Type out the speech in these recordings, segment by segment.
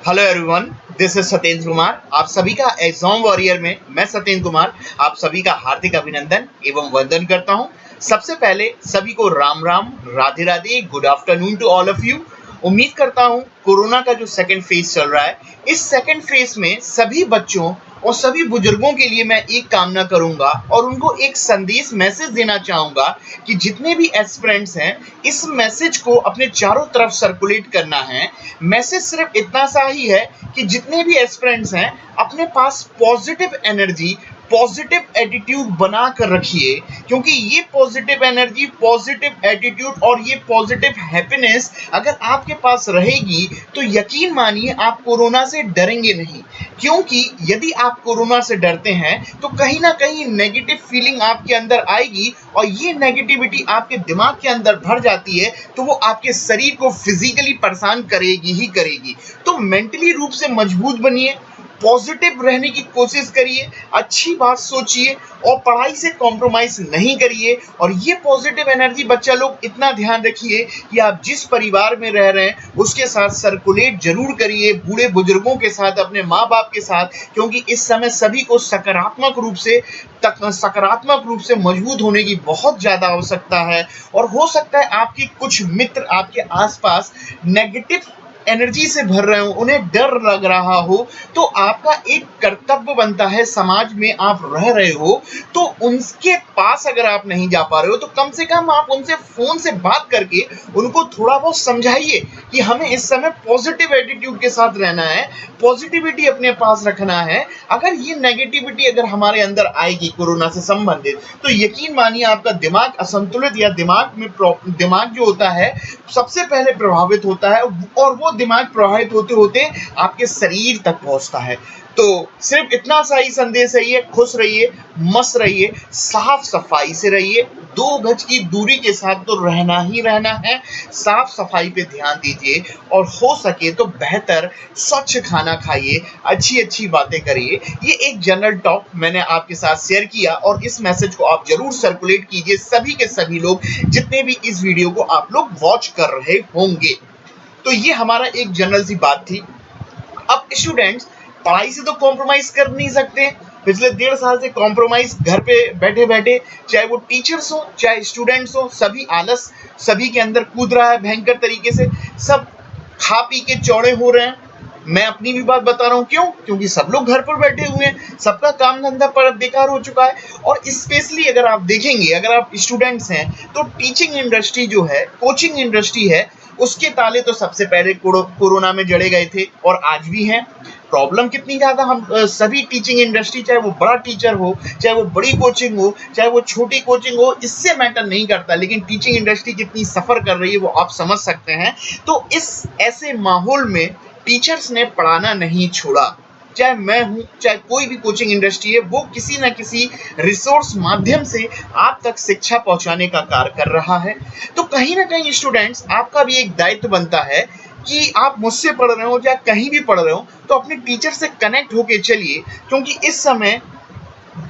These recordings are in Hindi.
Hello everyone, this is Satyendra Kumar. आप सभी का एग्जाम वॉरियर में मैं सत्येंद्र कुमार आप सभी का हार्दिक अभिनंदन एवं वंदन करता हूं। सबसे पहले सभी को Ram Ram, Radhe Radhe, good afternoon to all of you. उम्मीद करता हूं कोरोना का जो सेकंड फेज चल रहा है, इस सेकंड फेज में सभी बच्चों और सभी बुजुर्गों के लिए मैं एक कामना करूंगा और उनको एक संदेश मैसेज देना चाहूंगा कि जितने भी एस्पिरेंट्स हैं, इस मैसेज को अपने चारों तरफ सर्कुलेट करना है। मैसेज सिर्फ इतना सा ही है कि जितने भी एस्पिरेंट्स हैं, अपने पास पॉजिटिव एनर्जी, पॉजिटिव एटीट्यूड बना कर रखिए, क्योंकि ये पॉजिटिव एनर्जी, पॉजिटिव एटीट्यूड और ये पॉजिटिव हैप्पीनेस अगर आपके पास रहेगी तो यकीन मानिए आप कोरोना से डरेंगे नहीं। क्योंकि यदि आप कोरोना से डरते हैं तो कहीं ना कहीं नेगेटिव फीलिंग आपके अंदर आएगी और ये नेगेटिविटी आपके दिमाग के अंदर भर जाती है तो वो आपके शरीर को फिजिकली परेशान करेगी ही करेगी। तो मेंटली रूप से मजबूत बनिए, पॉजिटिव रहने की कोशिश करिए, अच्छी बात सोचिए और पढ़ाई से कॉम्प्रोमाइज नहीं करिए। और ये पॉजिटिव एनर्जी बच्चा लोग इतना ध्यान रखिए कि आप जिस परिवार में रह रहे हैं उसके साथ सर्कुलेट जरूर करिए, बूढ़े बुजुर्गों के साथ, अपने माँ बाप के साथ, क्योंकि इस समय सभी को सकारात्मक रूप से मजबूत होने की बहुत ज़्यादा आवश्यकता है। और हो सकता है आपके कुछ मित्र आपके आसपास नेगेटिव एनर्जी से भर रहे हो, उन्हें डर लग रहा हो, तो आपका एक कर्तव्य बनता है, समाज में आप रह रहे हो तो उनके पास अगर आप नहीं जा पा रहे हो तो कम से कम आप उनसे फोन से बात करके उनको थोड़ा बहुत समझाइए कि हमें इस समय पॉजिटिव एटीट्यूड के साथ रहना है, पॉजिटिविटी अपने पास रखना है। अगर ये नेगेटिविटी अगर हमारे अंदर आएगी कोरोना से संबंधित तो यकीन मानिए आपका दिमाग असंतुलित या दिमाग जो होता है सबसे पहले प्रभावित होता है और वो दिमाग प्रभावित होते होते आपके शरीर तक पहुंचता है। तो सिर्फ इतना सा ही संदेश है, ये खुश रहिए, मस्त रहिए, साफ सफाई से रहिए, 2 गज की दूरी के साथ तो रहना ही रहना है। साफ सफाई पे ध्यान दीजिए और हो सके तो बेहतर स्वच्छ खाना खाइए, अच्छी अच्छी बातें करिए। ये एक जनरल टॉक मैंने आपके साथ शेयर किया और इस मैसेज को आप जरूर सर्कुलेट कीजिए, सभी के सभी लोग जितने भी इस वीडियो को आप लोग वॉच कर रहे होंगे। तो ये हमारा एक जनरल सी बात थी। अब स्टूडेंट्स पढ़ाई से तो कॉम्प्रोमाइज कर नहीं सकते, पिछले 1.5 साल से कॉम्प्रोमाइज घर पे बैठे बैठे, चाहे वो टीचर्स हो चाहे स्टूडेंट्स हो, सभी आलस सभी के अंदर कूद रहा है भयंकर तरीके से, सब खा पी के चौड़े हो रहे हैं। मैं अपनी भी बात बता रहा हूँ, क्यों? क्योंकि सब लोग घर पर बैठे हुए हैं, सबका काम धंधा पर बेकार हो चुका है। और स्पेशली अगर आप देखेंगे, अगर आप स्टूडेंट्स हैं तो टीचिंग इंडस्ट्री जो है, कोचिंग इंडस्ट्री है, उसके ताले तो सबसे पहले कोरोना में जड़े गए थे और आज भी हैं। प्रॉब्लम कितनी ज़्यादा, हम सभी टीचिंग इंडस्ट्री, चाहे वो बड़ा टीचर हो, चाहे वो बड़ी कोचिंग हो, चाहे वो छोटी कोचिंग हो, इससे मैटर नहीं करता, लेकिन टीचिंग इंडस्ट्री कितनी सफ़र कर रही है वो आप समझ सकते हैं। तो इस ऐसे माहौल में टीचर्स ने पढ़ाना नहीं छोड़ा। चाहे मैं हूँ, चाहे कोई भी कोचिंग इंडस्ट्री है, वो किसी न किसी रिसोर्स माध्यम से आप तक शिक्षा पहुंचाने का कार्य कर रहा है। तो कहीं ना कहीं स्टूडेंट्स आपका भी एक दायित्व बनता है कि आप मुझसे पढ़ रहे हो या कहीं भी पढ़ रहे हो तो अपने टीचर से कनेक्ट होके चलिए, क्योंकि इस समय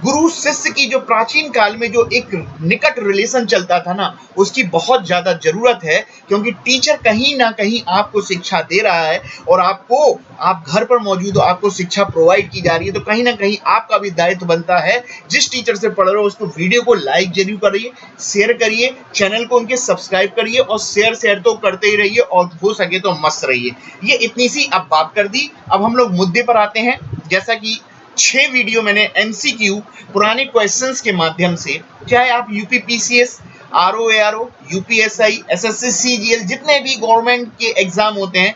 गुरु शिष्य की जो प्राचीन काल में जो एक निकट रिलेशन चलता था ना, उसकी बहुत ज्यादा जरूरत है। क्योंकि टीचर कहीं ना कहीं आपको शिक्षा दे रहा है और आप घर पर मौजूद हो, आपको शिक्षा प्रोवाइड की जा रही है, तो कहीं ना कहीं आपका भी दायित्व बनता है, जिस टीचर से पढ़ रहे हो उसको वीडियो को लाइक जरूर करिए, शेयर करिए, चैनल को उनके सब्सक्राइब करिए और शेयर तो करते ही रहिए और हो सके तो मस्त रहिए। ये इतनी सी अब बात कर दी। अब हम लोग मुद्दे पर आते हैं। जैसा कि 6 वीडियो मैंने एमसीक्यू पुराने क्वेश्चंस के माध्यम से, चाहे आप यूपीपीसीएस, आरओएआरओ, यूपीएसआई, एसएससी, सीजीएल, जितने भी गवर्नमेंट के एग्जाम होते हैं,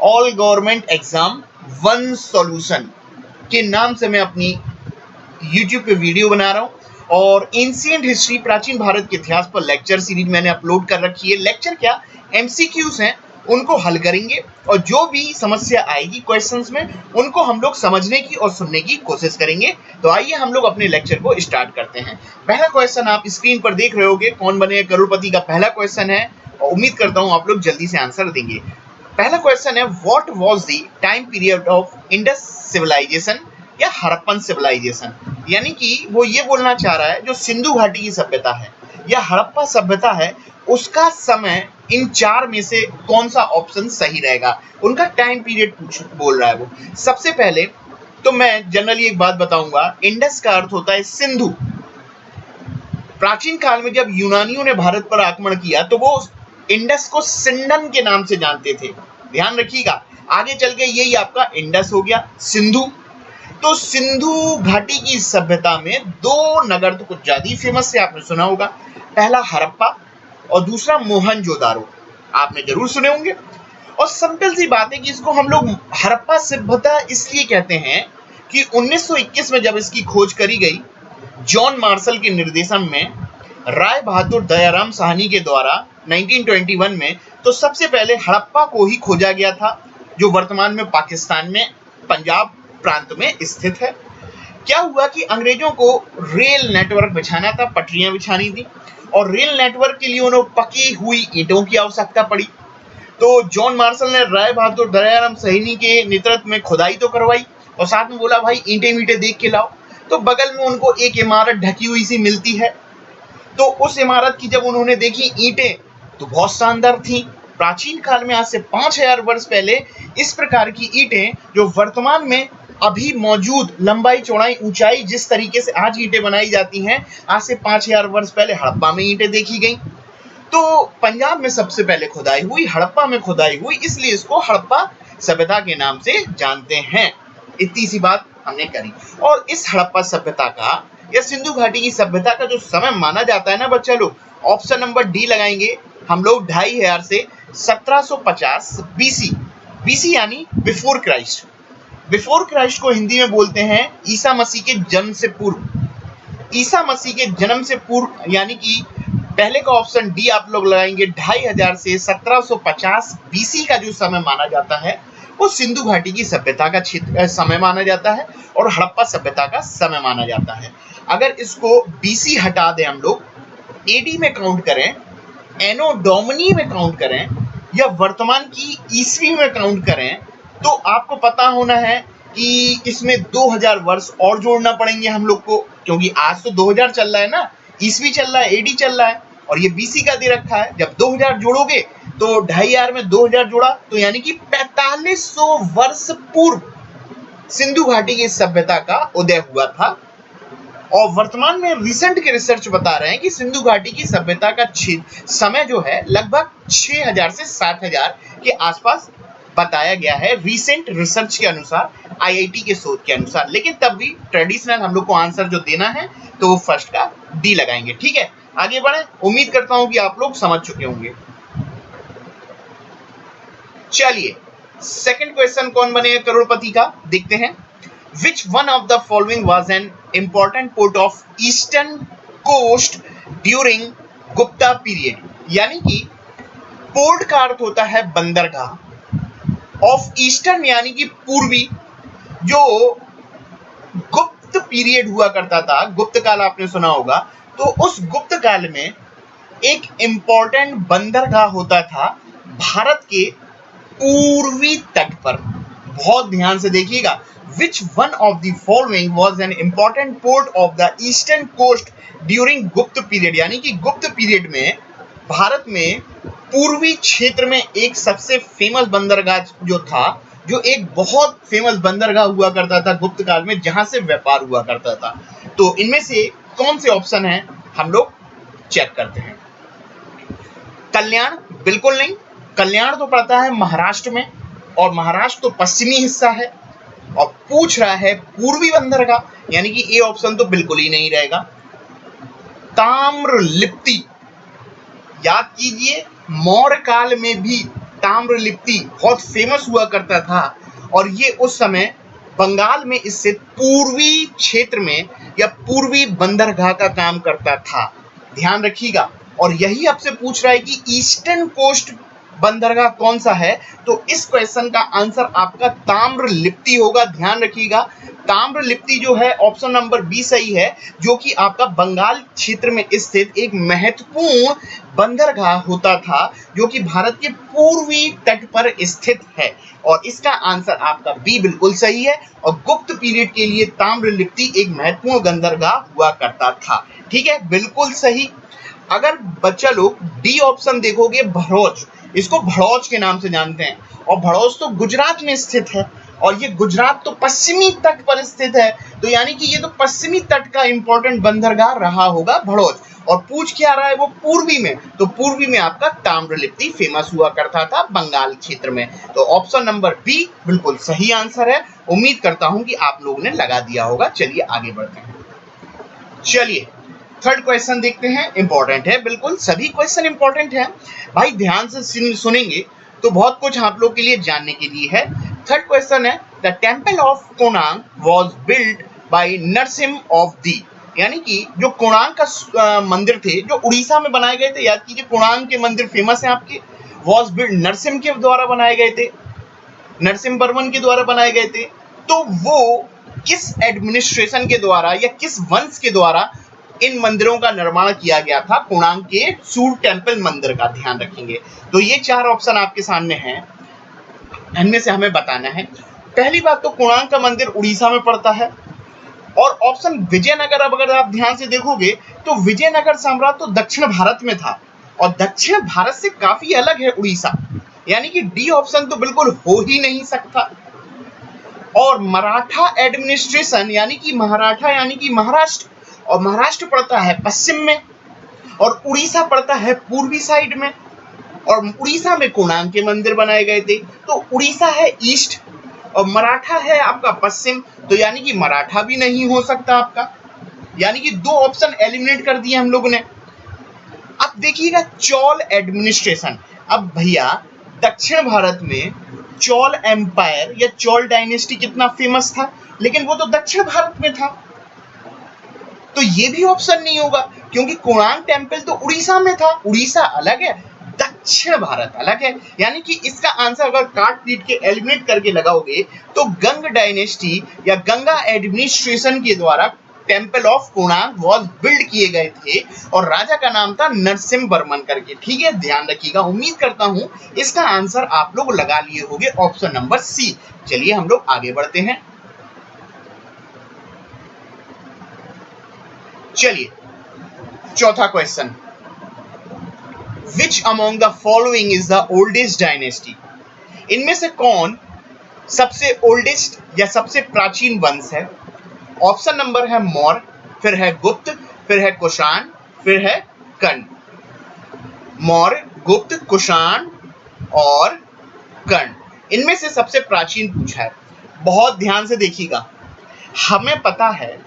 all government exam one solution के नाम से मैं अपनी यूट्यूब पे वीडियो बना रहा हूँ। और एंशिएंट हिस्ट्री, प्राचीन भारत के इतिहास पर लेक्चर सीरीज मैंने अपलोड कर रखी है। लेक्चर क्या, एमसीक्यूज हैं, उनको हल करेंगे और जो भी समस्या आएगी क्वेश्चंस में उनको हम लोग समझने की और सुनने की कोशिश करेंगे। तो आइए हम लोग अपने लेक्चर को स्टार्ट करते हैं। पहला क्वेश्चन आप स्क्रीन पर देख रहे होंगे, कौन बने करोड़पति का पहला क्वेश्चन है और उम्मीद करता हूं आप लोग जल्दी से आंसर देंगे। पहला क्वेश्चन है, what was the time period of Indus civilisation या हड़प्पन सिविलाइजेशन। यानी कि वो ये बोलना चाह रहा है जो सिंधु घाटी की सभ्यता है, या हड़प्पा सभ्यता है, उसका समय इन चार में से कौन सा ऑप्शन सही रहेगा? उनका टाइम पीरियड पूछ बोल रहा है वो। सबसे पहले तो मैं जनरली एक बात बताऊंगा, इंडस का अर्थ होता है सिंधु। प्राचीन काल में जब यूनानियों ने भारत पर आक्रमण किया तो वो इंडस को सिंडन के नाम से जानते थे। ध्यान रखिएगा, आगे चल के यही आपका इंडस हो गया, सिंधु। तो सिंधु घाटी की सभ्यता में दो नगर तो कुछ ज्यादा ही फेमस है, आपने सुना होगा। पहला हड़प्पा और दूसरा मोहनजोदारो, आपने जरूर सुने होंगे। और सिंपल सी बात है कि इसको हम लोग हड़प्पा सभ्यता इसलिए कहते हैं कि 1921 में जब इसकी खोज करी गई, जॉन मार्शल के निर्देशन में राय बहादुर दयाराम साहनी के द्वारा 1921 में, तो सबसे पहले हड़प्पा को ही खोजा गया था, जो वर्तमान में पाकिस्तान में पंजाब प्रांत में स्थित है। क्या हुआ कि अंग्रेजों को रेल नेटवर्क बिछाना था, पटरियां बिछानी थी, और रेल नेटवर्क के लिए उन्हें पकी हुई ईंटों की आवश्यकता पड़ी। तो जॉन मार्शल ने राय बहादुर दयाराम साहनी के नेतृत्व में खुदाई तो करवाई और साथ में बोला भाई ईंटे मीटे देख के लाओ। तो बगल में उनको एक इमारत ढकी हुई सी मिलती है, तो उस इमारत की जब उन्होंने देखी ईंटें तो बहुत शानदार थी। प्राचीन काल में आज से 5000 वर्ष पहले इस प्रकार की ईंटें जो वर्तमान में अभी मौजूद लंबाई चौड़ाई ऊंचाई जिस तरीके से आज ईंटें बनाई जाती हैं, आज से 5000 वर्ष पहले हड़प्पा में ईंटें देखी गई। तो पंजाब में सबसे पहले खुदाई हुई, हड़प्पा में खुदाई हुई, इसलिए इसको हड़प्पा सभ्यता के नाम से जानते हैं। इतनी सी बात हमने करी। और इस हड़प्पा सभ्यता का या सिंधु घाटी की सभ्यता का जो समय माना जाता है ना बच्चा लोग, ऑप्शन नंबर डी लगाएंगे हम लोग 2500 से 1750 बीसी। बीसी यानी बिफोर क्राइस्ट। बिफोर क्राइस्ट को हिंदी में बोलते हैं ईसा मसीह के जन्म से पूर्व। ईसा मसीह के जन्म से पूर्व यानी कि पहले का ऑप्शन डी आप लोग लगाएंगे 2500 से 1750 बीसी का जो समय माना जाता है वो सिंधु घाटी की सभ्यता का समय माना जाता है और हड़प्पा सभ्यता का समय माना जाता है। अगर इसको बीसी हटा दें हम लोग, एडी में काउंट करें, एनो डोमिनी में काउंट करें या वर्तमान की ईस्वी में काउंट करें, तो आपको पता होना है कि इसमें 2000 वर्ष और जोड़ना पड़ेंगे हम लोग को, क्योंकि आज तो 2000 चल रहा है ना, ईस्वी चल रहा है, एडी चल रहा है और ये बीसी का दे रखा है। जब 2000 जोड़ोगे तो 2500 में 2000 जोड़ा तो यानी कि 4500 वर्ष पूर्व सिंधु घाटी की सभ्यता का उदय हुआ था। और वर्तमान में रिसेंट के रिसर्च बता रहे हैं कि सिंधु घाटी की सभ्यता का समय जो है लगभग 6000 से 7000 के आसपास बताया गया है, रिसेंट रिसर्च के अनुसार, आईआईटी के शोध के अनुसार। लेकिन तब भी ट्रेडिशनल हम लोग को आंसर जो देना है तो वो फर्स्ट का डी लगाएंगे। ठीक है, आगे बढ़े। उम्मीद करता हूं कि आप लोग समझ चुके होंगे। चलिए सेकंड क्वेश्चन कौन बनेगा करोड़पति का, देखते हैं। Which one of the following was an important port of eastern coast during Gupta period? यानी कि पोर्ट का अर्थ होता है बंदरगाह, ऑफ ईस्टर्न यानी कि पूर्वी, जो गुप्त पीरियड हुआ करता था, गुप्त काल आपने सुना होगा, तो उस गुप्त काल में एक इंपॉर्टेंट बंदरगाह होता था भारत के पूर्वी तट पर। बहुत ध्यान से देखिएगा, which one of the following was an important port of the eastern coast during गुप्त पीरियड? यानी कि गुप्त पीरियड में भारत में पूर्वी क्षेत्र में एक सबसे फेमस बंदरगाह जो था, जो एक बहुत फेमस बंदरगाह हुआ करता था गुप्त काल में, जहां से व्यापार हुआ करता था। तो इनमें से कौन से ऑप्शन हैं हम लोग चेक करते हैं। कल्याण बिल्कुल नहीं, कल्याण तो पड़ता है महाराष्ट्र में और महाराष्ट्र तो पश्चिमी हिस्सा है, और पूछ रहा है पूर्वी बंदरगाह, यानी कि ए ऑप्शन तो बिल्कुल ही नहीं रहेगा। ताम्रलिप्ति, याद कीजिए मौर्य काल में भी ताम्रलिप्ति बहुत फेमस हुआ करता था और ये उस समय बंगाल में इससे पूर्वी क्षेत्र में या पूर्वी बंदरगाह का काम करता था। ध्यान रखिएगा। और यही आपसे पूछ रहा है कि ईस्टर्न कोस्ट बंदरगाह कौन सा है, तो इस क्वेश्चन का आंसर आपका ताम्रलिप्ति होगा। ध्यान रखिएगा, ताम्रलिप्ति जो है ऑप्शन नंबर बी सही है, जो कि आपका बंगाल क्षेत्र में स्थित एक महत्वपूर्ण बंदरगाह होता था, जो कि भारत के पूर्वी तट पर स्थित है। और इसका आंसर आपका बी बिल्कुल सही है। और गुप्त पीरियड के लिए ताम्रलिप्ति एक महत्वपूर्ण बंदरगाह हुआ करता था। ठीक है, बिल्कुल सही। अगर बच्चा लोग डी ऑप्शन देखोगे, भड़ौच, इसको भड़ौच के नाम से जानते हैं, और भड़ौच तो गुजरात में स्थित है, और ये गुजरात तो पश्चिमी तट पर स्थित है, तो यानी कि ये तो पश्चिमी तट का इंपॉर्टेंट बंदरगाह रहा होगा भड़ौच। और पूछ क्या रहा है वो पूर्वी में, तो पूर्वी में आपका ताम्रलिप्ति फेमस हुआ करता था बंगाल क्षेत्र में। तो ऑप्शन नंबर बी बिल्कुल सही आंसर है। उम्मीद करता हूं कि आप लोगों ने लगा दिया होगा। चलिए आगे बढ़ते हैं। चलिए थर्ड क्वेश्चन देखते हैं, इंपॉर्टेंट है, बिल्कुल सभी क्वेश्चन इंपॉर्टेंट है भाई, ध्यान से सुनेंगे तो बहुत कुछ आप लोग के लिए जानने के लिए है। थर्ड क्वेश्चन है, the temple of Konark was build by Narasimha of the, यानी कि जो कोणार्क का मंदिर थे जो उड़ीसा में बनाए गए थे, याद कीजिए कोणार्क के मंदिर फेमस है आपके, वॉज बिल्ड नरसिम्हा के द्वारा बनाए गए थे, नरसिम्हा वर्मन के द्वारा बनाए गए थे। तो वो किस एडमिनिस्ट्रेशन के द्वारा या किस वंश के द्वारा इन मंदिरों का निर्माण किया गया था, कोणार्क के सूर्य टेम्पल मंदिर का, ध्यान रखेंगे। तो ये चार ऑप्शन आपके सामने हैं, इनमें से हमें बताना है। पहली बात तो कोणार्क का मंदिर उड़ीसा में पड़ता है, और ऑप्शन विजयनगर, अब अगर आप ध्यान से देखोगे तो विजयनगर साम्राज्य तो दक्षिण भारत में था, और दक्षिण भारत से काफी अलग है उड़ीसा, यानी कि डी ऑप्शन तो बिल्कुल हो ही नहीं सकता। और मराठा एडमिनिस्ट्रेशन यानी कि महाराठा यानी कि महाराष्ट्र, और महाराष्ट्र पड़ता है पश्चिम में, और उड़ीसा पड़ता है पूर्वी साइड में, और उड़ीसा में कोणार्क के मंदिर बनाए गए थे। तो उड़ीसा है ईस्ट और मराठा है आपका पश्चिम, तो यानी कि मराठा भी नहीं हो सकता आपका, यानी कि दो ऑप्शन एलिमिनेट कर दिए हम लोगों ने। अब देखिएगा चोल एडमिनिस्ट्रेशन, अब भैया दक्षिण भारत में चोल एम्पायर या चोल डायनेस्टी कितना फेमस था, लेकिन वो तो दक्षिण भारत में था, तो ये भी ऑप्शन नहीं होगा, क्योंकि कोणार्क टेम्पल तो उड़ीसा में था, उड़ीसा अलग है, दक्षिण भारत अलग है। यानी कि इसका आंसर अगर काट पीट के एलिमिनेट करके लगाओगे तो गंग डायनेस्टी या गंगा एडमिनिस्ट्रेशन के द्वारा temple of Konark was build किए गए थे, और राजा का नाम था नरसिम्हा वर्मन करके, ठीक है, ध्यान रखिएगा। उम्मीद करता हूं इसका आंसर आप लोग लगा लिए होंगे, ऑप्शन नंबर सी। चलिए हम लोग आगे बढ़ते हैं। चलिए चौथा question, which among the following is the oldest dynasty, इनमें से कौन सबसे ओल्डेस्ट या सबसे प्राचीन वंश है। ऑप्शन नंबर है मौर्य, फिर है गुप्त, फिर है कुषाण, फिर है कर्ण। मौर्य, गुप्त, कुषाण और कर्ण, इनमें से सबसे प्राचीन पूछा है। बहुत ध्यान से देखिएगा, हमें पता है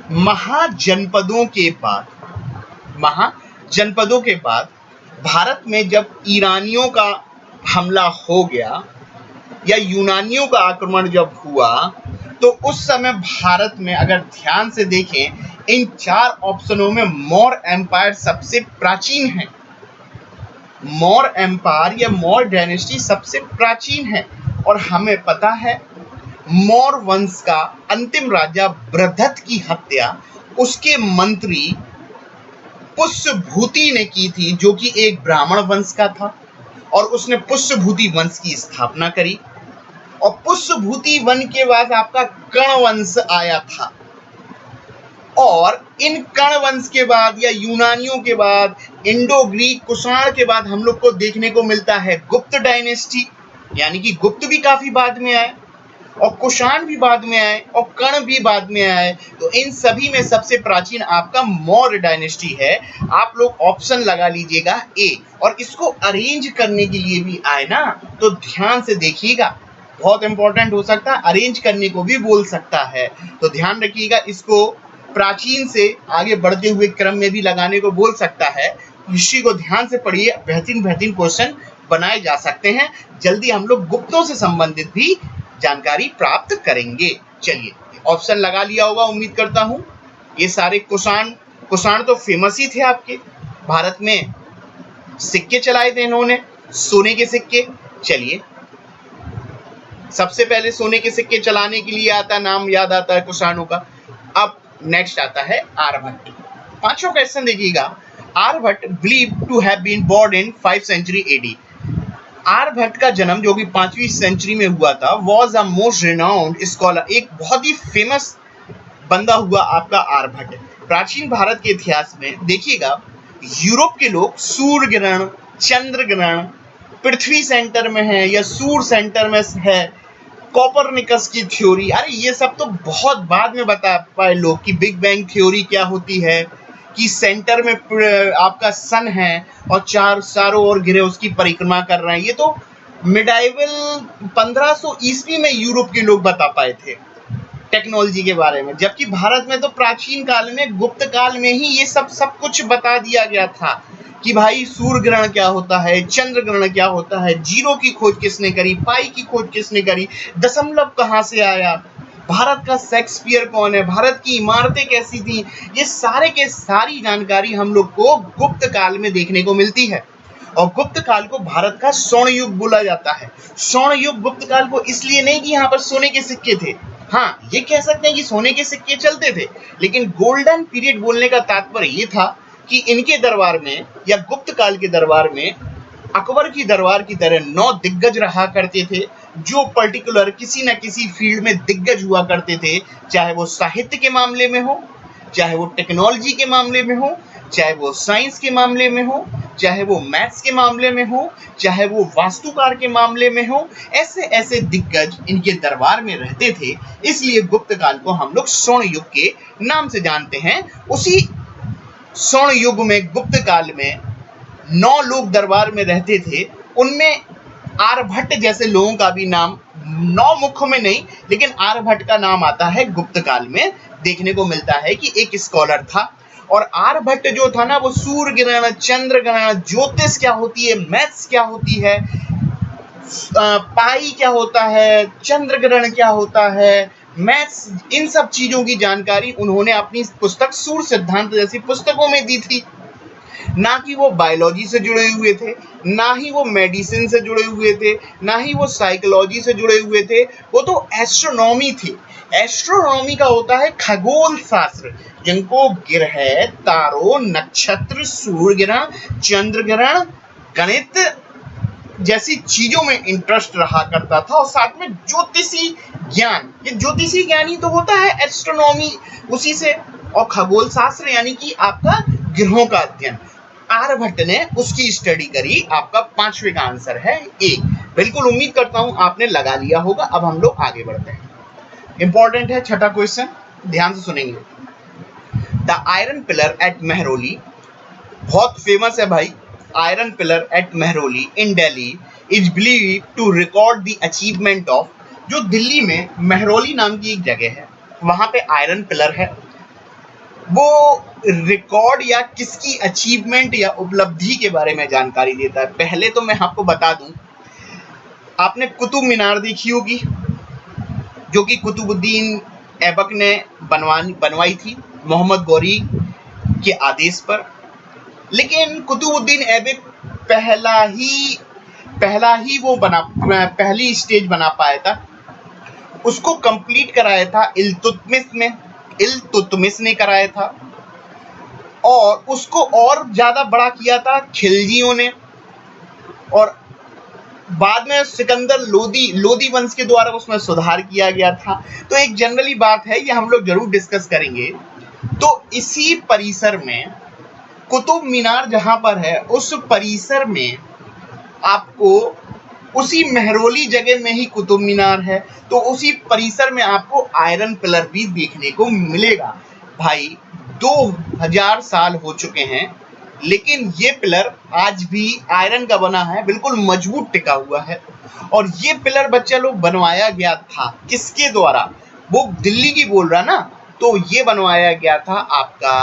महाजनपदों के बाद भारत में जब ईरानियों का हमला हो गया या यूनानियों का आक्रमण जब हुआ, तो उस समय भारत में अगर ध्यान से देखें इन चार ऑप्शनों में मौर्य एम्पायर सबसे प्राचीन है, मौर्य एम्पायर या मौर्य डायनेस्टी सबसे प्राचीन है। और हमें पता है मौर्य वंश का अंतिम राजा बृहद्रथ की हत्या उसके मंत्री पुष्यभूति ने की थी, जो कि एक ब्राह्मण वंश का था, और उसने पुष्यभूति वंश की स्थापना करी। और पुष्यभूति वन के बाद आपका कर्ण वंश आया था, और इन कर्ण वंश के बाद या यूनानियों के बाद इंडो ग्रीक कुषाण के बाद हम लोग को देखने को मिलता है गुप्त डायनेस्टी, यानी कि गुप्त भी काफी बाद में आए, और कुषाण भी बाद में आए, और कर्ण भी बाद में आए। तो इन सभी में सबसे प्राचीन आपका मौर्य डायनेस्टी है। आप लोग ऑप्शन लगा लीजिएगा ए, और इसको अरेंज करने के लिए भी आए ना, तो ध्यान से देखिएगा, बहुत इंपॉर्टेंट हो सकता है, अरेंज करने को भी बोल सकता है, तो ध्यान रखिएगा। इसको प्राचीन से आगे बढ़ते हुए क्रम में भी लगाने को बोल सकता है। हिस्ट्री को ध्यान से पढ़िए, बेहतरीन क्वेश्चन बनाए जा सकते हैं। जल्दी हम लोग गुप्तों से संबंधित भी जानकारी प्राप्त करेंगे। चलिए ऑप्शन लगा लिया होगा, उम्मीद करता हूं। ये सारे कुषाण तो फेमस ही थे आपके भारत में, सिक्के चलाए थे इन्होंने, सोने के सिक्के। चलिए सबसे पहले सोने के सिक्के चलाने के लिए आता नाम याद आता है कुषाणों का। अब नेक्स्ट आता है आर्यभट्ट। पांचवा क्वेश्चन देखिएगा, Aryabhata believe to have been born in 5th century AD. Aryabhata का जन्म जो कि 5वीं सेंचुरी में हुआ था, was a most renowned scholar, एक बहुत ही फेमस बंदा हुआ आपका आर्यभट्ट। प्राचीन भारत के इतिहास में देखिएगा, यूरोप के लोग सूर्य ग्रहण, चंद्र ग्रहण, पृथ्वी सेंटर में है या सूर्य सेंटर में है, कोपरनिकस की थ्योरी, अरे ये सब तो बहुत बाद में बता पाए लोग कि बिग बैंग थ्योरी क्या होती है, कि सेंटर में आपका सन है और चारों ओर घिरे उसकी परिक्रमा कर रहे हैं। ये तो मिडाइवल 1500 ईस्वी में यूरोप के लोग बता पाए थे टेक्नोलॉजी के बारे में, जबकि भारत में तो प्राचीन काल में, गुप्त काल में ही ये सब कुछ बता दिया गया था कि भाई सूर्य ग्रहण क्या होता है, चंद्र ग्रहण क्या होता है, जीरो की खोज किसने करी, पाई की खोज किसने करी, दशमलव कहाँ से आया, भारत का शेक्सपियर कौन है, भारत की इमारतें कैसी थी, ये सारे के सारी जानकारी हम लोग को गुप्त काल में देखने को मिलती है। और गुप्त काल को भारत का स्वर्ण युग बोला जाता है। स्वर्ण युग गुप्त काल को इसलिए नहीं कि यहाँ पर सोने के सिक्के थे, हाँ ये कह सकते हैं कि सोने के सिक्के चलते थे, लेकिन गोल्डन पीरियड बोलने का तात्पर्य ये था कि इनके दरबार में या गुप्त काल के दरबार में अकबर की दरबार की तरह 9 दिग्गज रहा करते थे, जो पर्टिकुलर किसी न किसी फील्ड में दिग्गज हुआ करते थे, चाहे वो साहित्य के मामले में हो, चाहे वो टेक्नोलॉजी के मामले में हो, चाहे वो साइंस के मामले में हो, चाहे वो मैथ्स के मामले में हो, चाहे वो वास्तुकार के मामले में हो, ऐसे ऐसे दिग्गज इनके दरबार में रहते थे। इसलिए गुप्त काल को हम लोग स्वर्ण युग के नाम से जानते हैं। उसी स्वर्ण युग में, गुप्त काल में 9 लोग दरबार में रहते थे, उनमें आर्यभट्ट जैसे लोगों का भी नाम 9 मुख में नहीं, लेकिन आर्यभट्ट का नाम आता है गुप्त काल में, देखने को मिलता है कि एक स्कॉलर था। और आर्यभट्ट जो था ना, वो सूर्य ग्रहण, चंद्र ग्रहण, ज्योतिष क्या होती है, मैथ्स क्या होती है, पाई क्या होता है, चंद्र ग्रहण क्या होता है, मैथ्स, इन सब चीजों की जानकारी उन्होंने अपनी पुस्तक सूर्य सिद्धांत जैसी पुस्तकों में दी थी। ना कि वो बायोलॉजी से जुड़े हुए थे, ना ही वो मेडिसिन से जुड़े हुए थे, ना ही वो साइकोलॉजी से जुड़े हुए थे, वो तो एस्ट्रोनॉमी थी। एस्ट्रोनॉमी का होता है खगोल शास्त्र, जिनको ग्रह, तारों, नक्षत्र, सूर्य ग्रहण, चंद्र ग्रहण, गणित जैसी चीजों में इंटरेस्ट रहा करता था, और साथ में ज्योतिषी ज्ञान, ये ज्योतिषी ज्ञान ही तो होता है एस्ट्रोनॉमी, उसी से, और खगोल शास्त्र यानी कि आपका ग्रहों का अध्ययन। आर्यभट्ट ने उसकी स्टडी करी। आपका 5वें का आंसर है ए। बिल्कुल उम्मीद करता हूं आपने लगा लिया होगा। अब हम लोग आगे बढ़ते हैं। इंपॉर्टेंट है 6ठा क्वेश्चन, ध्यान से सुनेंगे। The iron pillar at Mehrauli, बहुत फेमस है भाई, iron pillar at Mehrauli in Delhi is believe to record the achievement of, जो दिल्ली में मेहरौली नाम की एक जगह है, वहां पे आयरन पिलर है, वो रिकॉर्ड या किसकी अचीवमेंट या उपलब्धि के बारे में जानकारी देता है। पहले तो मैं आपको बता दूं, आपने कुतुब मीनार देखी होगी, जो कि कुतुबुद्दीन ऐबक ने बनवाई थी मोहम्मद गौरी के आदेश पर। लेकिन कुतुबुद्दीन ऐबक पहली स्टेज बना पाया था, उसको कंप्लीट कराया था इल्तुतमिश ने कराया था, और उसको और ज्यादा बड़ा किया था खिलजियों ने, और बाद में सिकंदर लोदी वंश के द्वारा उसमें सुधार किया गया था। तो एक जनरली बात है, ये हम लोग जरूर डिस्कस करेंगे। तो इसी परिसर में कुतुब मीनार जहां पर है, उस परिसर में आपको, उसी मेहरौली जगह में ही कुतुब मीनार है, तो उसी परिसर में आपको आयरन पिलर भी देखने को मिलेगा। भाई 2000 साल हो चुके हैं, लेकिन ये पिलर आज भी आयरन का बना है, बिल्कुल मजबूत टिका हुआ है। और ये पिलर बच्चा लोग बनवाया गया था किसके द्वारा, वो दिल्ली की बोल रहा ना, तो ये बनवाया गया था आपका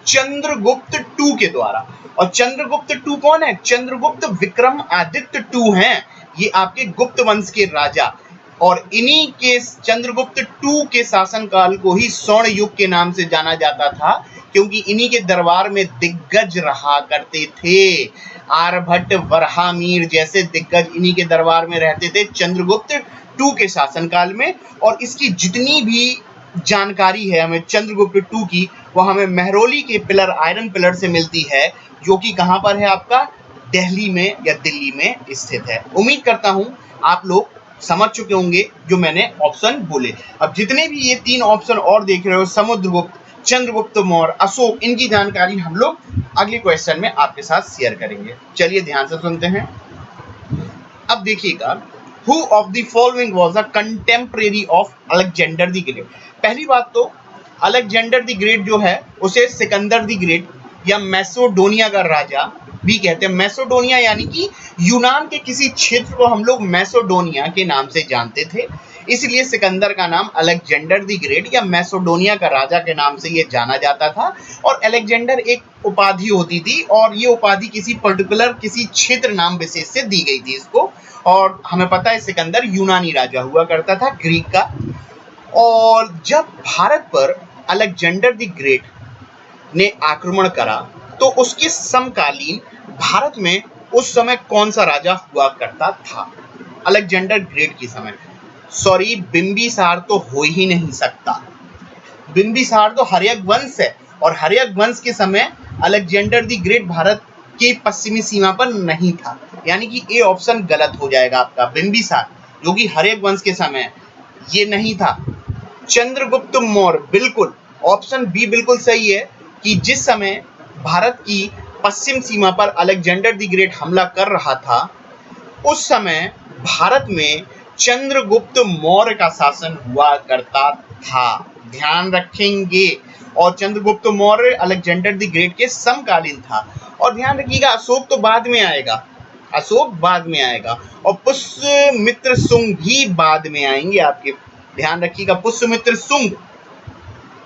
चंद्रगुप्त टू के द्वारा। और चंद्रगुप्त टू कौन है? चंद्रगुप्त विक्रम आदित्य टू हैं, ये आपके गुप्त वंश के राजा, और इन्हीं के चंद्रगुप्त टू के शासनकाल को ही स्वर्ण युग के नाम से जाना जाता था, क्योंकि इन्हीं के दरबार में दिग्गज रहा करते थे। आर्यभट्ट, वराहमिहिर जैसे दिग्गज इन्हीं के दरबार में रहते थे चंद्रगुप्त टू के शासनकाल में। और इसकी जितनी भी जानकारी है हमें चंद्रगुप्त टू की, वो हमें मेहरौली के पिलर, आयरन पिलर से मिलती है, जो कि कहां पर है आपका, दिल्ली में या दिल्ली में स्थित है। उम्मीद करता हूं आप लोग समझ चुके होंगे जो मैंने ऑप्शन बोले। अब जितने भी ये 3 ऑप्शन और देख रहे हो, समुद्रगुप्त, चंद्रगुप्त मौर्य, अशोक, इनकी जानकारी हम लोग अगले क्वेश्चन में आपके साथ शेयर करेंगे। चलिए ध्यान से सुनते हैं। अब देखिएगा, who of the following was a contemporary of Alexander the great. पहली बात तो अलेक्जेंडर द ग्रेट जो है उसे सिकंदर द ग्रेट या मैसेडोनिया का राजा भी कहते हैं। मैसेडोनिया यानी कि यूनान के किसी क्षेत्र को हम लोग मैसेडोनिया के नाम से जानते थे, इसलिए सिकंदर का नाम अलेक्जेंडर द ग्रेट या मैसेडोनिया का राजा के नाम से ये जाना जाता था। और अलेक्जेंडर एक उपाधि होती थी और ये उपाधि किसी पर्टिकुलर किसी क्षेत्र नाम विशेष से दी गई थी इसको। और हमें पता है सिकंदर यूनानी राजा हुआ करता था, ग्रीक का। और जब भारत पर अलेक्जेंडर द ग्रेट ने आक्रमण करा तो उसके समकालीन भारत में उस समय कौन सा राजा हुआ करता था अलेक्जेंडर ग्रेट के समय? सॉरी, बिंबिसार तो हो ही नहीं सकता। बिंबिसार तो हर्यक वंश है और हर्यक वंश के समय अलेक्जेंडर द ग्रेट भारत की पश्चिमी सीमा पर नहीं था, यानी कि ए ऑप्शन गलत हो जाएगा आपका। बिंबिसार जो कि हर्यक वंश के समय ये नहीं था। चंद्रगुप्त मौर्य, बिल्कुल ऑप्शन बी बिल्कुल सही है कि जिस समय भारत की पश्चिम सीमा पर अलेक्जेंडर द ग्रेट हमला कर रहा था उस समय भारत में चंद्रगुप्त मौर्य का शासन हुआ करता था, ध्यान रखेंगे। और Chandragupta Maurya Alexander the great के समकालीन था। और ध्यान रखिएगा, अशोक तो बाद में आएगा, अशोक बाद में आएगा और पुष्यमित्र शुंग भी बाद में आएंगे आपके, ध्यान रखिएगा। पुष्यमित्र शुंग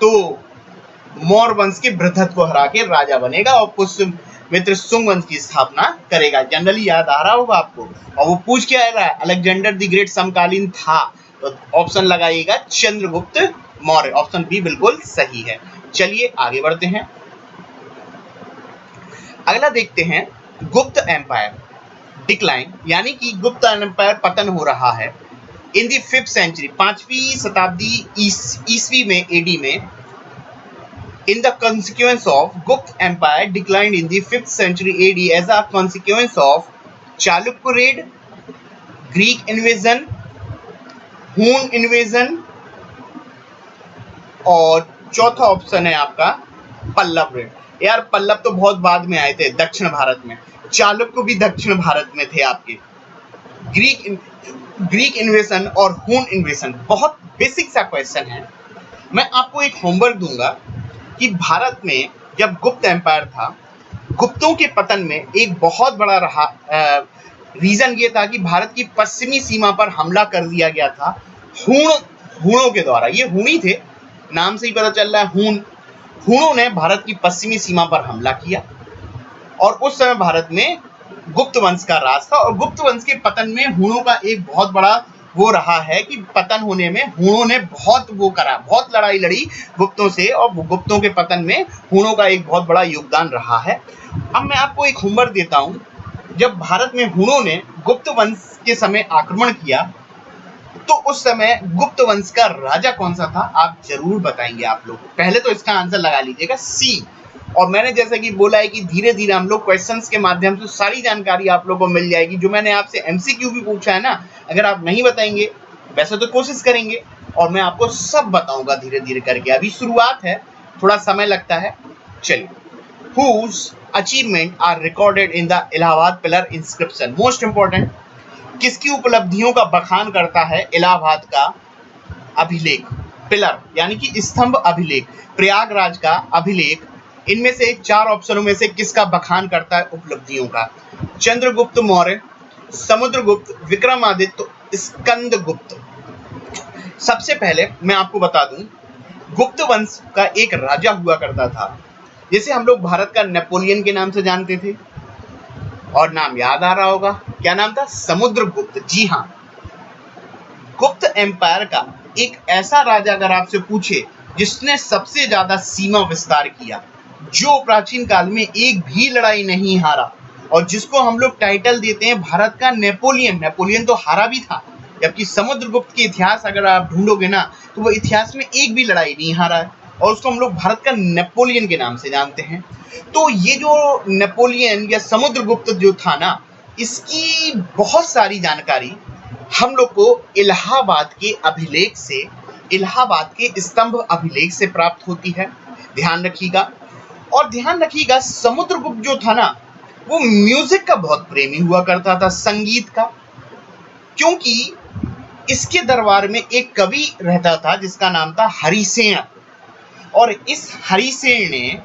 तो मौर्य वंश के वृद्धत्व को हरा के राजा बनेगा और पुष्यमित्र शुंग वंश की स्थापना करेगा। जनरली याद आ रहा होगा आपको। और वो पूछ क्या रहा है, अलेक्जेंडर द ग्रेट समकालीन था, तो ऑप्शन लगाइएगा चंद्रगुप्त मौर्य, ऑप्शन बी बिल्कुल सही है। चलिए आगे बढ़ते हैं। अगला देखते हैं, गुप्त एम्पायर डिक्लाइन, यानी कि गुप्त एम्पायर पतन हो रहा है इन द 5th सेंचुरी, 5वीं शताब्दी ईस्वी में, एडी में। In the consequence of Gupta Empire declined in the 5th century AD as a consequence of Chalukya raid, Greek invasion, Hun invasion और चौथा ऑप्शन है आपका पल्लव रेड। यार पल्लव तो बहुत बाद में आए थे दक्षिण भारत में, चालुक्य भी दक्षिण भारत में थे आपके। ग्रीक इन्वेशन और हून इन्वेशन बहुत बेसिक सा क्वेश्चन है। मैं आपको एक होमवर्क दूंगा कि भारत में जब गुप्त एम्पायर था, गुप्तों के पतन में एक बहुत बड़ा रीजन ये था कि भारत की पश्चिमी सीमा पर हमला कर दिया गया था हूणों के द्वारा। ये हूणी थे, नाम से ही पता चल रहा है, हूणों ने भारत की पश्चिमी सीमा पर हमला किया और उस समय भारत में गुप्त वंश का राज था। और गुप्त वंश के पतन में हूणों का एक बहुत बड़ा वो रहा है कि पतन होने में हूणों ने बहुत वो करा, बहुत लड़ाई लड़ी गुप्तों से, और गुप्तों के पतन में हूणों का एक बहुत बड़ा योगदान रहा है। अब मैं आपको एक होमवर्क देता हूं, जब भारत में हूणों ने गुप्त वंश के समय आक्रमण किया तो उस समय गुप्त वंश का राजा कौन सा था, आप जरूर बताएंगे आप लोग। पहले तो इसका आंसर लगा लीजिएगा सी। और मैंने जैसे कि बोला है कि धीरे धीरे हम लोग क्वेश्चंस के माध्यम से सारी जानकारी आप लोगों को मिल जाएगी। जो मैंने आपसे एमसीक्यू भी पूछा है ना, अगर आप नहीं बताएंगे, वैसे तो कोशिश करेंगे और मैं आपको सब बताऊंगा धीरे धीरे करके। अभी शुरुआत है, थोड़ा समय लगता है। चलिए, whose achievement are recorded in the Allahabad pillar inscription, most important, किसकी उपलब्धियों का बखान करता है इलाहाबाद का अभिलेख, पिलर यानी कि स्तंभ अभिलेख, प्रयागराज का अभिलेख। इनमें से 4 ऑप्शनों में से किसका बखान करता है उपलब्धियों का? चंद्रगुप्त मौर्य, समुद्रगुप्त, विक्रमादित्य, स्कंदगुप्त। सबसे पहले मैं आपको बता दूं, गुप्त वंश का एक राजा हुआ करता था जिसे हम लोग भारत का नेपोलियन के नाम से जानते थे, और नाम याद आ रहा होगा, क्या नाम था? समुद्रगुप्त। जी हाँ, गुप्त एम्पायर का एक ऐसा राजा अगर आपसे पूछे जिसने सबसे ज्यादा सीमा विस्तार किया, जो प्राचीन काल में एक भी लड़ाई नहीं हारा, और जिसको हम लोग टाइटल देते हैं भारत का नेपोलियन। नेपोलियन तो हारा भी था, जबकि समुद्रगुप्त के इतिहास अगर आप ढूंढोगे ना तो वो इतिहास में एक भी लड़ाई नहीं हारा है, और उसको हम लोग भारत का नेपोलियन के नाम से जानते हैं। तो ये जो नेपोलियन या समुद्रगुप्त जो था ना, इसकी बहुत सारी जानकारी हम लोग को इलाहाबाद के अभिलेख से, इलाहाबाद के स्तंभ अभिलेख से प्राप्त होती है। ध्यान रखिएगा। और ध्यान रखिएगा, समुद्रगुप्त जो था ना, वो म्यूजिक का बहुत प्रेमी हुआ करता था, संगीत का, क्योंकि इसके दरबार में एक कवि रहता था जिसका नाम था हरिसेन। और इस हरिसेन ने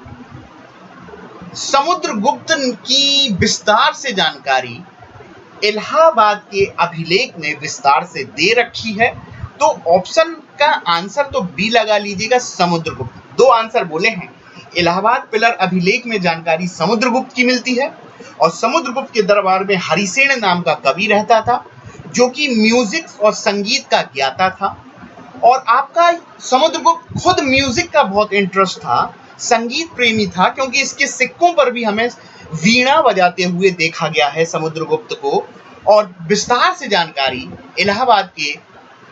समुद्रगुप्त की विस्तार से जानकारी इलाहाबाद के अभिलेख में विस्तार से दे रखी है। तो ऑप्शन का आंसर तो बी लगा लीजिएगा, समुद्रगुप्त। दो आंसर बोले हैं। इलाहाबाद पिलर अभिलेख में जानकारी समुद्रगुप्त की मिलती है, और समुद्रगुप्त के दरबार में हरिसेन नाम का कवि रहता था जो कि म्यूजिक और संगीत का ज्ञाता था। और आपका समुद्रगुप्त खुद म्यूजिक का बहुत इंटरेस्ट था, संगीत प्रेमी था, क्योंकि इसके सिक्कों पर भी हमें वीणा बजाते हुए देखा गया है समुद्रगुप्त को। और विस्तार से जानकारी इलाहाबाद के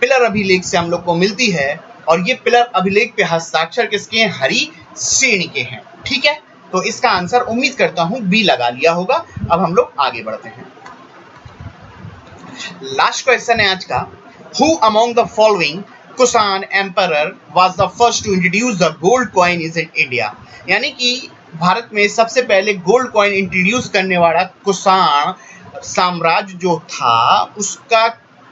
पिलर अभिलेख से हम लोग को मिलती है, और ये पिलर अभिलेख पे हस्ताक्षर किसके हैं? हरिसेन के हैं। ठीक है, तो इसका आंसर उम्मीद करता हूं बी लगा लिया होगा। अब हम लोग आगे बढ़ते हैं। लास्ट क्वेश्चन है आज का, who among the following Kushan emperor was the first to introduce the gold coin in India? यानी कि भारत में सबसे पहले गोल्ड कॉइन इंट्रोड्यूस करने वाला कुषाण साम्राज्य जो था उसका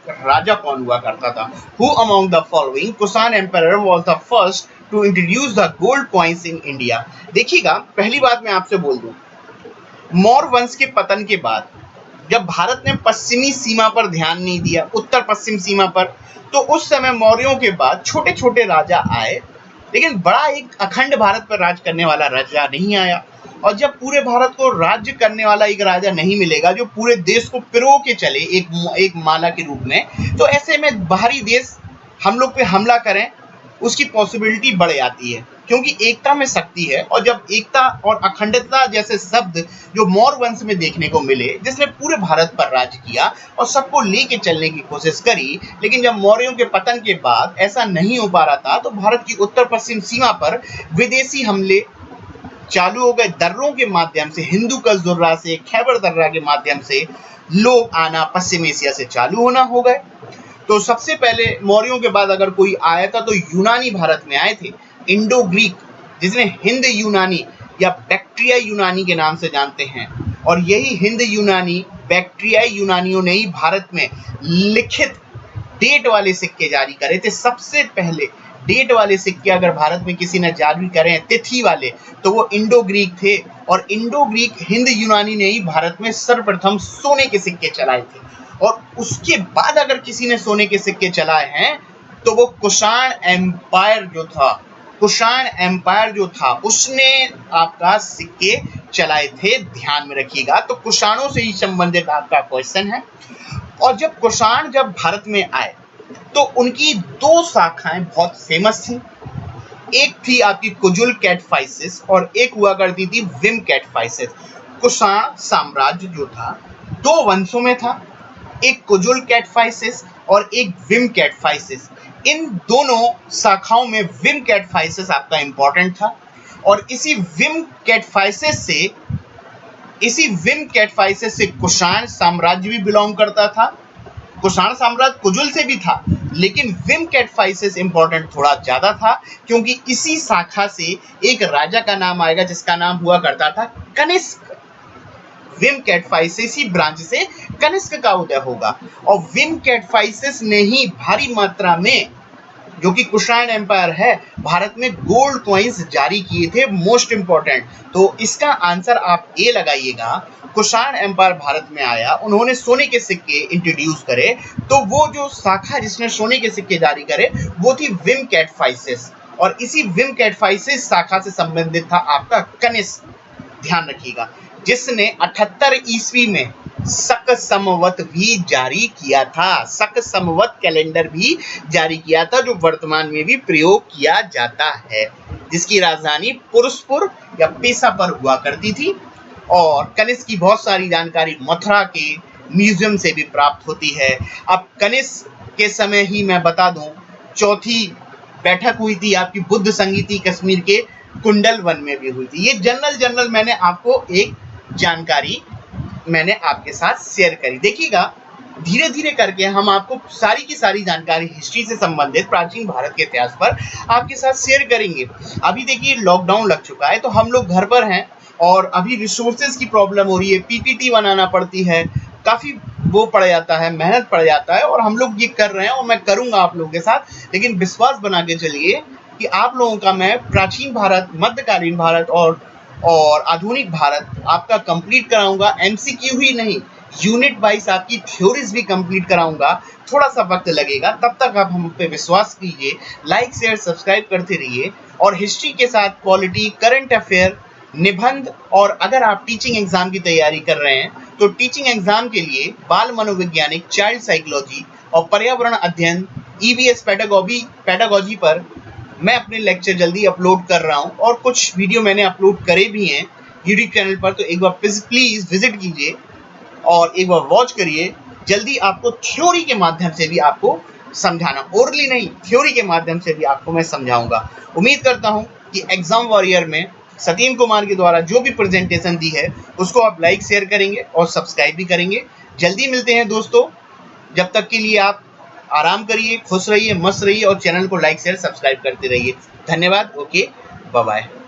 राजा कौन हुआ करता था? Who among the following Kushan emperor was the first to introduce the gold coins in India? देखिएगा, पहली बात मैं आपसे बोल दूं, मौर्य वंश के पतन के बाद जब भारत ने पश्चिमी सीमा पर ध्यान नहीं दिया, उत्तर पश्चिम सीमा पर, तो उस समय मौर्यों के बाद छोटे छोटे राजा आए, लेकिन बड़ा एक अखंड भारत पर राज करने वाला राजा नहीं आया। और जब पूरे भारत को राज्य करने वाला एक राजा नहीं मिलेगा जो पूरे देश को पिरो के चले एक माला के रूप में, तो ऐसे में बाहरी देश हम लोग पे हमला करें उसकी पॉसिबिलिटी बढ़ जाती है, क्योंकि एकता में शक्ति है। और जब एकता और अखंडता जैसे शब्द जो मौर्य वंश में देखने को मिले, जिसने पूरे भारत पर राज किया और सबको लेके चलने की कोशिश करी, लेकिन जब मौर्यों के पतन के बाद ऐसा नहीं हो पा रहा था, तो भारत की उत्तर पश्चिम सीमा पर विदेशी हमले चालू हो गए। दर्रों के माध्यम से, हिंदूकुश दुर्रा से, खैबर दर्रा के माध्यम से लोग आना पश्चिम एशिया से चालू होना हो गए। तो सबसे पहले मौर्यों के बाद अगर कोई आया था तो यूनानी भारत में आए थे, इंडो ग्रीक, जिसने हिंद यूनानी या बैक्ट्रिया यूनानी के नाम से जानते हैं। और यही हिंद यूनानी, बैक्ट्रिया यूनानियों ने ही भारत में लिखित डेट वाले सिक्के जारी करे थे। सबसे पहले डेट वाले सिक्के अगर भारत में किसी ने जारी करे हैं, तिथि वाले, तो वो इंडो ग्रीक थे। और इंडो ग्रीक हिंद यूनानी ने ही भारत में सर्वप्रथम सोने के सिक्के चलाए थे। और उसके बाद अगर किसी ने सोने के सिक्के चलाए हैं तो वो कुषाण एम्पायर जो था उसने आपका सिक्के चलाए थे। ध्यान में रखिएगा, तो कुषाणों से ही संबंधित आपका क्वेश्चन है। और जब कुषाण भारत में आए तो उनकी दो शाखाएं बहुत फेमस थी। एक थी आपकी कुजुल कैटफाइसिस और एक हुआ करती थी विम कैटफाइसिस। कुषाण साम्राज्य जो था दो वंशों में था, एक कुजुल कैटफाइसिस और एक विम कैटफाइसिस। इन दोनों शाखाओं में विम कैटफाइसिस आपका इंपॉर्टेंट था। और इसी विम कैटफाइसिस से कुषाण साम्राज्य भी बिलोंग करता था। कुषाण साम्राज्य कुजुल से भी था, लेकिन विम कैटफाइसिस इंपॉर्टेंट थोड़ा ज्यादा था, क्योंकि इसी शाखा से एक राजा का नाम आएगा जिसका नाम हुआ करता था कनिष्क। विम कैटफाइसिस ही ब्रांच से कनिष्क का उदय होगा। और विम कैटफाइसिस ने ही भारी मात्रा में, जो कि कुषाण एम्पायर है, भारत में गोल्ड कॉइन्स जारी किए थे, मोस्ट इंपॉर्टेंट। तो इसका आंसर आप ए लगाइएगा। कुषाण एम्पायर भारत में आया, उन्होंने सोने के सिक्के इंट्रोड्यूस करे, तो वो जो शाखा जिसने सोने के सिक्के जारी करे वो थी विम कैटफाइसिस। और इसी विम कैटफाइसिस शाखा से संबंधित था आपका कनिष्क। ध्यान रखिएगा, जिसने 78 ईस्वी में शक संवत भी जारी किया था। शक संवत कैलेंडर भी जारी किया था, जो वर्तमान में भी प्रयोग किया जाता है, जिसकी राजधानी पुरुषपुर या पेशापुर हुआ करती थी। और कनिष्क की बहुत सारी जानकारी मथुरा के म्यूजियम से भी प्राप्त होती है। अब कनिष्क के समय ही मैं बता दूं, चौथी बैठक हुई थी आपकी बुद्ध संगीति कश्मीर के कुंडल वन में भी हुई थी। ये जनरल मैंने आपको एक जानकारी मैंने आपके साथ शेयर करी। देखिएगा, धीरे धीरे करके हम आपको सारी की सारी जानकारी हिस्ट्री से संबंधित प्राचीन भारत के इतिहास पर आपके साथ शेयर करेंगे। अभी देखिए लॉकडाउन लग चुका है तो हम लोग घर पर हैं और अभी रिसोर्सेज की प्रॉब्लम हो रही है, पीपीटी बनाना पड़ती है, काफ़ी वो पड़ जाता है, मेहनत पड़ जाता है और हम लोग ये कर रहे हैं और मैं करूँगा आप लोगों के साथ। लेकिन विश्वास बना के चलिए कि आप लोगों का मैं प्राचीन भारत, मध्यकालीन भारत और आधुनिक भारत आपका कंप्लीट कराऊंगा। एमसीक्यू ही नहीं, यूनिट वाइज आपकी थ्योरीज भी कंप्लीट कराऊंगा। थोड़ा सा वक्त लगेगा, तब तक आप हम पे विश्वास कीजिए, लाइक शेयर सब्सक्राइब करते रहिए। और हिस्ट्री के साथ पॉलिटी, करंट अफेयर, निबंध, और अगर आप टीचिंग एग्जाम की तैयारी कर रहे हैं तो टीचिंग एग्जाम के लिए बाल मनोवैज्ञानिक, चाइल्ड साइकोलॉजी और पर्यावरण अध्ययन, ईवीएस पेडागोजी पर मैं अपने लेक्चर जल्दी अपलोड कर रहा हूँ और कुछ वीडियो मैंने अपलोड करे भी हैं यूट्यूब चैनल पर, तो एक बार प्लीज़ विजिट कीजिए और एक बार वॉच करिए। जल्दी आपको थ्योरी के माध्यम से भी आपको समझाना, ओरली नहीं, थ्योरी के माध्यम से भी आपको मैं समझाऊंगा। उम्मीद करता हूँ कि एग्जाम वॉरियर में सतीन कुमार के द्वारा जो भी प्रेजेंटेशन दी है उसको आप लाइक शेयर करेंगे और सब्सक्राइब भी करेंगे। जल्दी मिलते हैं दोस्तों, जब तक के लिए आप आराम करिए, खुश रहिए, मस्त रहिए और चैनल को लाइक शेयर सब्सक्राइब करते रहिए। धन्यवाद। Okay, bye bye.